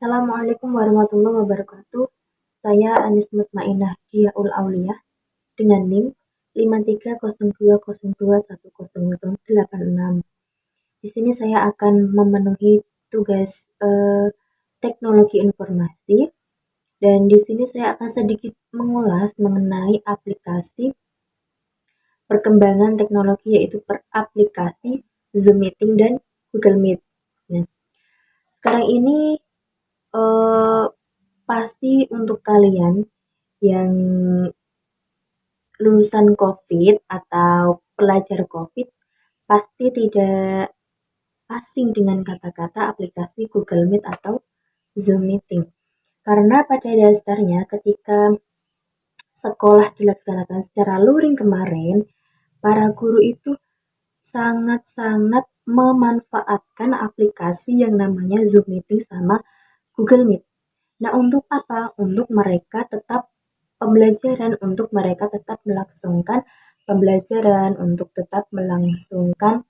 Assalamualaikum warahmatullahi wabarakatuh. Saya Anis Mutmainah Diaul Aulia dengan NIM 5302021086. Di sini saya akan memenuhi tugas teknologi informasi dan di sini saya akan sedikit mengulas mengenai aplikasi perkembangan teknologi yaitu per aplikasi Zoom Meeting dan Google Meet. Nah, sekarang ini eh, pasti untuk kalian yang lulusan COVID atau pelajar COVID pasti tidak asing dengan kata-kata aplikasi Google Meet atau Zoom Meeting. Karena pada dasarnya ketika sekolah dilaksanakan secara luring kemarin, para guru itu sangat-sangat memanfaatkan aplikasi yang namanya Zoom Meeting sama Google Meet. Nah, untuk apa? Untuk mereka tetap pembelajaran, untuk mereka tetap melangsungkan pembelajaran, untuk tetap melangsungkan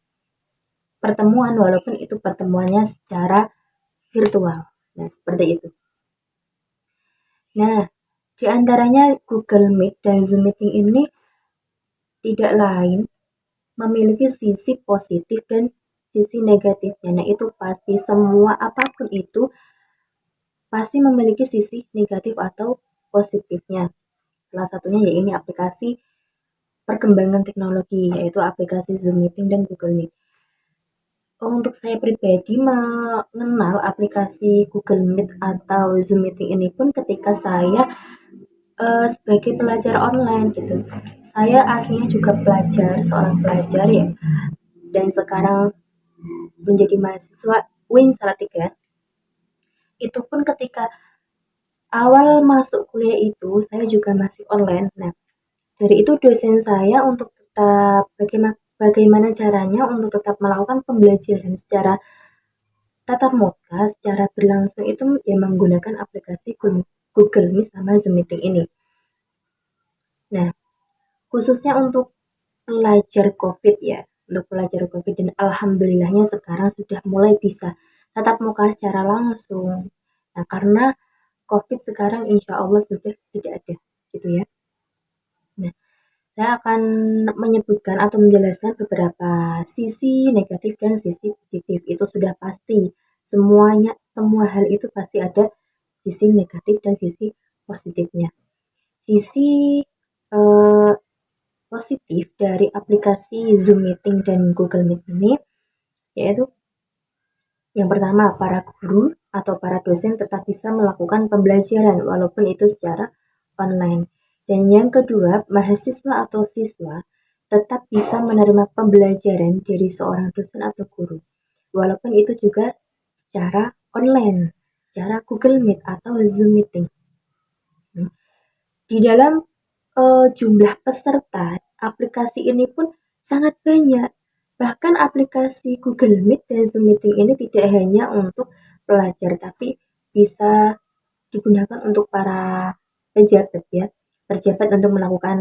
pertemuan walaupun itu pertemuannya secara virtual. Nah, seperti itu. Nah, di antaranya Google Meet dan Zoom Meeting ini tidak lain memiliki sisi positif dan sisi negatifnya. Nah, itu pasti semua apapun itu pasti memiliki sisi negatif atau positifnya. Salah satunya ya ini aplikasi perkembangan teknologi, yaitu aplikasi Zoom Meeting dan Google Meet. Untuk saya pribadi mengenal aplikasi Google Meet atau Zoom Meeting ini pun ketika saya sebagai pelajar online gitu. Saya aslinya juga pelajar, seorang pelajar ya, dan sekarang menjadi mahasiswa UIN Salatiga. Itu pun ketika awal masuk kuliah itu saya juga masih online. Nah, dari itu dosen saya untuk tetap bagaimana caranya untuk tetap melakukan pembelajaran secara tatap muka, secara berlangsung itu ya menggunakan aplikasi Google Meet sama Zoom Meeting ini. Nah, khususnya untuk pelajar COVID ya, untuk pelajar COVID dan alhamdulillahnya sekarang sudah mulai bisa tatap muka secara langsung. Nah, karena COVID sekarang insya Allah sudah tidak ada, gitu ya. Nah, saya akan menyebutkan atau menjelaskan beberapa sisi negatif dan sisi positif. Itu sudah pasti. Semua hal itu pasti ada sisi negatif dan sisi positifnya. Sisi eh, positif dari aplikasi Zoom Meeting dan Google Meet ini yaitu yang pertama, para guru atau para dosen tetap bisa melakukan pembelajaran walaupun itu secara online. Dan yang kedua, mahasiswa atau siswa tetap bisa menerima pembelajaran dari seorang dosen atau guru walaupun itu juga secara online, secara Google Meet atau Zoom Meeting. Di dalam jumlah peserta, aplikasi ini pun sangat banyak. Bahkan aplikasi Google Meet dan Zoom Meeting ini tidak hanya untuk pelajar, tapi bisa digunakan untuk para pejabat ya, pejabat untuk melakukan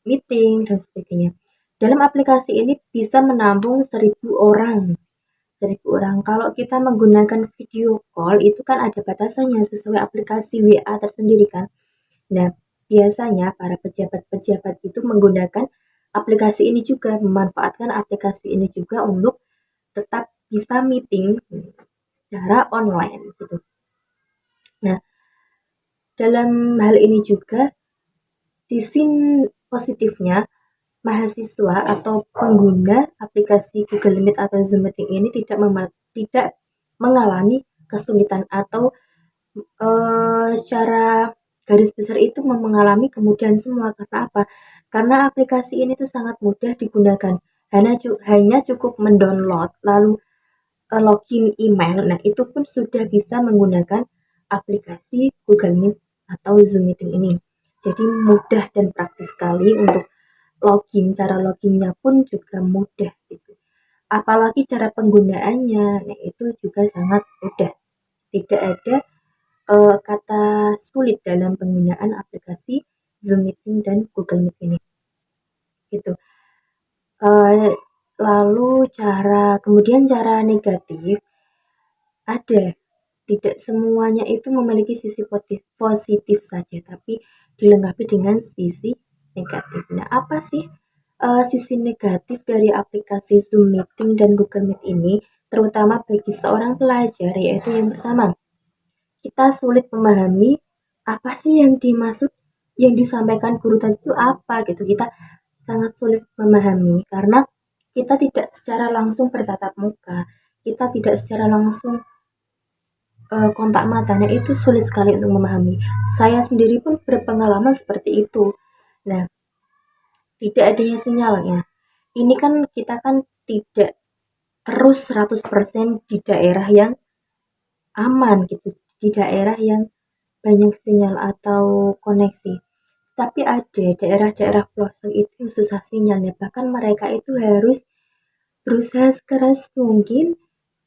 meeting dan sebagainya. Dalam aplikasi ini bisa menampung 1.000 orang. 1.000 orang. Kalau kita menggunakan video call itu kan ada batasannya sesuai aplikasi WA tersendiri kan. Nah, biasanya para pejabat-pejabat itu menggunakan aplikasi ini juga, memanfaatkan aplikasi ini juga untuk tetap bisa meeting secara online gitu. Nah, dalam hal ini juga sisi positifnya mahasiswa atau pengguna aplikasi Google Meet atau Zoom Meeting ini tidak mengalami kesulitan atau secara garis besar itu mengalami kemudahan semua. Karena apa? Karena aplikasi ini tuh sangat mudah digunakan. Hanya cukup mendownload lalu login email. Nah, itu pun sudah bisa menggunakan aplikasi Google Meet atau Zoom Meeting ini. Jadi mudah dan praktis sekali untuk login. Cara loginnya pun juga mudah gitu. Apalagi cara penggunaannya, nah itu juga sangat mudah. Tidak ada kata sulit dalam penggunaan aplikasi Zoom Meeting dan Google Meet ini. Gitu. Uh, Lalu kemudian cara negatif ada tidak semuanya itu memiliki sisi positif saja, tapi dilengkapi dengan sisi negatif. Nah, apa sih sisi negatif dari aplikasi Zoom Meeting dan Google Meet ini, terutama bagi seorang pelajar, yaitu yang pertama, kita sulit memahami apa sih yang disampaikan guru tadi itu apa gitu. Kita sangat sulit memahami karena kita tidak secara langsung bertatap muka, kita tidak secara langsung kontak mata. Nah, itu sulit sekali untuk memahami. Saya sendiri pun berpengalaman seperti itu. Nah, tidak adanya sinyalnya. Ini kan kita kan tidak terus 100% di daerah yang aman gitu, di daerah yang banyak sinyal atau koneksi. Tapi ada daerah-daerah pelosok itu yang susah sinyalnya. Bahkan mereka itu harus berusaha sekeras mungkin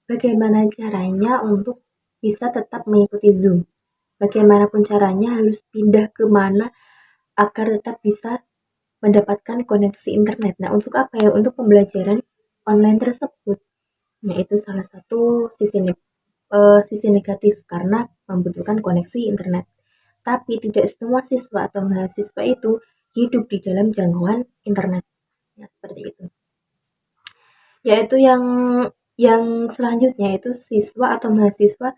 bagaimana caranya untuk bisa tetap mengikuti Zoom. Bagaimanapun caranya harus pindah ke mana agar tetap bisa mendapatkan koneksi internet. Nah, untuk apa ya? Untuk pembelajaran online tersebut. Nah, itu salah satu sisi negatif karena membutuhkan koneksi internet. Tapi tidak semua siswa atau mahasiswa itu hidup di dalam jangkauan internet. Ya, seperti itu. Yaitu yang selanjutnya itu siswa atau mahasiswa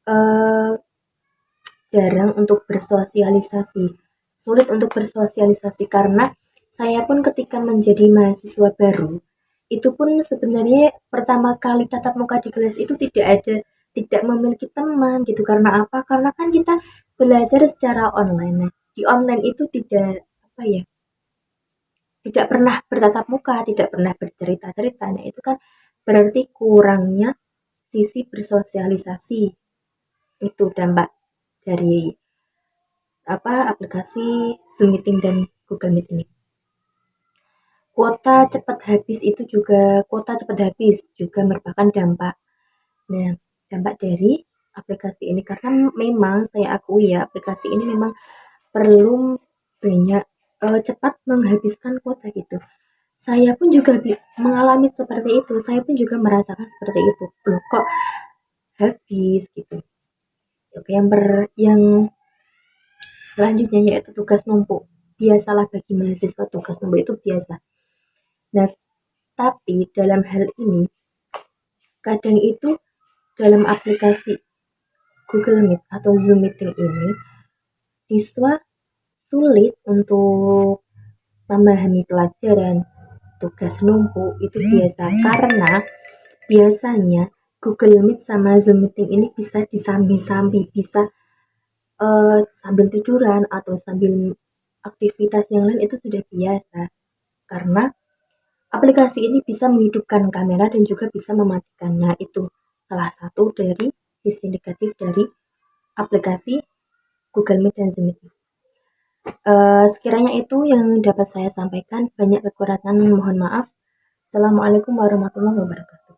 eh, jarang untuk bersosialisasi. Sulit untuk bersosialisasi karena saya pun ketika menjadi mahasiswa baru, itu pun sebenarnya pertama kali tatap muka di kelas itu tidak memiliki teman gitu. Karena apa? Karena kan kita belajar secara online. Nah, di online itu tidak pernah bertatap muka, tidak pernah bercerita-cerita. Nah, itu kan berarti kurangnya sisi bersosialisasi. Itu dampak dari aplikasi Zoom Meeting dan Google Meet ini. Kuota cepat habis juga merupakan dampak. Nah, dampak dari aplikasi ini karena memang saya akui ya, aplikasi ini memang perlu banyak cepat menghabiskan kuota gitu. Saya pun juga mengalami seperti itu. Saya pun juga merasakan seperti itu. Loh, kok habis gitu. Oke, yang selanjutnya yaitu tugas numpuk. Biasalah bagi mahasiswa tugas numpuk itu biasa. Nah, tapi dalam hal ini kadang itu dalam aplikasi Google Meet atau Zoom Meeting ini siswa sulit untuk memahami pelajaran. Tugas numpuk itu biasa karena biasanya Google Meet sama Zoom Meeting ini bisa disambi-sambi, bisa sambil tiduran atau sambil aktivitas yang lain itu sudah biasa. Karena aplikasi ini bisa menghidupkan kamera dan juga bisa mematikan. Nah, itu salah satu dari sisi negatif dari aplikasi Google Meet dan Zoom Meet. Sekiranya itu yang dapat saya sampaikan. Banyak kekurangan, mohon maaf. Assalamualaikum warahmatullahi wabarakatuh.